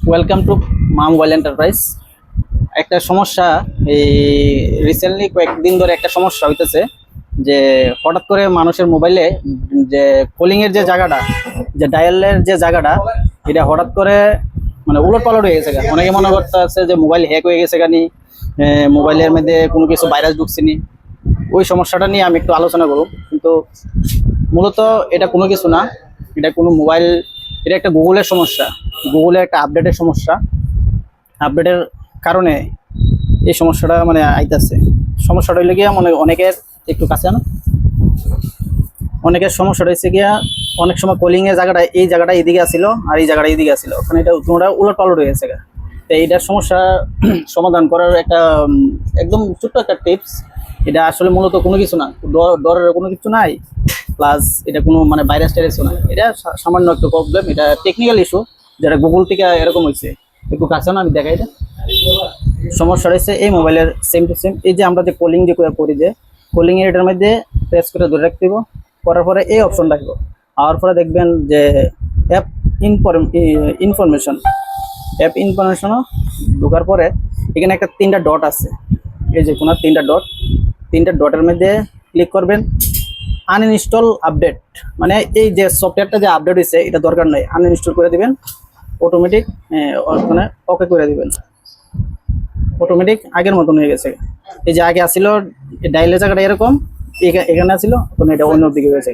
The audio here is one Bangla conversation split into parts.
ওয়েলকাম টু মা মোবাইল এন্টারপ্রাইজ। একটা সমস্যা, এই রিসেন্টলি কয়েকদিন ধরে একটা সমস্যা হইতেছে যে হঠাৎ করে মানুষের মোবাইলে যে কলিং এর যে জায়গাটা, যে ডায়ালের যে জায়গাটা, এটা হঠাৎ করে মানে উলটপালট হয়ে গেছে। অনেকে মনে করতেছে যে মোবাইল হ্যাক হয়ে গেছে, গানি মোবাইলের মধ্যে কোনো কিছু ভাইরাস ঢুকছেনি। ওই সমস্যাটা নিয়ে আমি একটু আলোচনা করব, কিন্তু মূলত এটা কোনো কিছু না। এটা কোনো মোবাইল, এটা একটা গুগলের সমস্যা, গুগলের একটা আপডেটের সমস্যা। আপডেটের কারণে এই সমস্যাটা মানে আইতাছে। সমস্যাটা হইলে গিয়া মানে অনেকের একটু কাছে না, অনেকের সমস্যাটা হয়েছে গিয়া অনেক সময় কলিং এর জায়গাটা, এই জায়গাটা এইদিকে আসছিল আর এই জায়গাটা এইদিকে আসছিল, ওখানে এটা তোমরা উলট পালট হয়ে গেছে। তো এইটার সমস্যা সমাধান করার একটা একদম ছোট্ট একটা টিপস। এটা আসলে মূলত কোনো কিছু না, ডরের কোনো কিছু নাই, প্লাস এটা কোনো মানে ভাইরাস টাইরাসও না। এটা সামান্য একটা প্রবলেম, এটা টেকনিক্যাল ইস্যু, যেটা গুগল থেকে এরকম হয়েছে। একটু কাছে না, আমি দেখাই। এটা সমস্যা রয়েছে এই মোবাইলের সেম টু সেম। এই যে আমরা যে কলিং যে করি, যে কলিং এর এটার মধ্যে প্রেস করে ধরে রাখতে হবে, করার পরে এই অপশন রাখবো। আর পরে দেখবেন যে অ্যাপ ইনফরমেশন, অ্যাপ ইনফরমেশনও ঢোকার পরে এখানে একটা 3টা ডট আছে। এই যে কোনো 3টা ডট, 3টা ডটের মধ্যে ক্লিক করবেন। আনইনস্টল আপডেট, মানে এই যে সফটওয়্যারটা যে আপডেট হয়েছে এটা দরকার নেই, আনইনস্টল করে দিবেন। অটোমেটিক মানে ওকে করে দিবেন, অটোমেটিক আগের মতন হয়ে গেছে। এই যে আগে আসছিল ডায়ালের জায়গাটা এরকম, এখানে আসছিল, তখন এটা অন্য দিকে হয়েছে।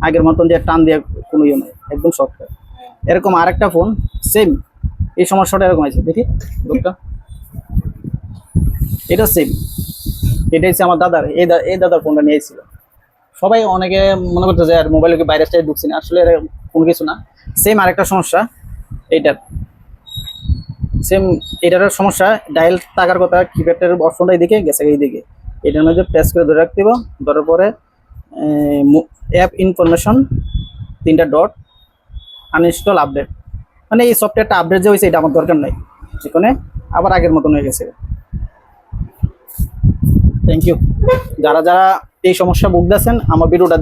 আগের মতন যে টান দিয়ে কোনো ইয়ে নেই, একদম সফটওয়্যার। এরকম আরেকটা ফোন সেম এই সমস্যাটা এরকম আছে, দেখি লোকটা, এটা সেম। এটা হচ্ছে আমার দাদার, এই দাদার ফোনটা নিয়েছিল। সবাই অনেকে মনে করতে যে আর মোবাইলে কি ভাইরাসটাই ঢুকছে না, আসলে কোনো কিছু না। সেম আরেকটা সমস্যা এইটার, সেম এটারও সমস্যা। ডায়াল থাকার কথা, কিপ্যাডের অপশনটা এইদিকে গেছে, এইদিকে এটার মধ্যে প্রেস করে ধরে রাখতে হবে। ধরার পরে অ্যাপ ইনফরমেশন 3টা ডট, আনইনস্টল আপডেট, মানে এই সফটওয়্যারটা আপডেট যে হয়েছে এটা আমার দরকার নাই, সেখানে আবার আগের মতন হয়ে গেছে। Thank you. যারা যারা এই সমস্যা ভুগতেছেন, আমার ভিডিওটা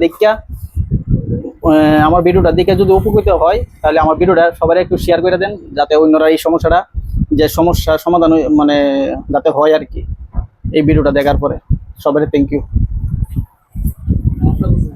দেখে যদি উপকৃত হয়, তাহলে আমার ভিডিওটা সবাই একটু শেয়ার করে দেন, যাতে অন্যরা এই সমস্যাটা, যে সমস্যা সমাধান মানে যাতে হয় আর কি। এই ভিডিওটা দেখার পরে সবাই থ্যাংক ইউ।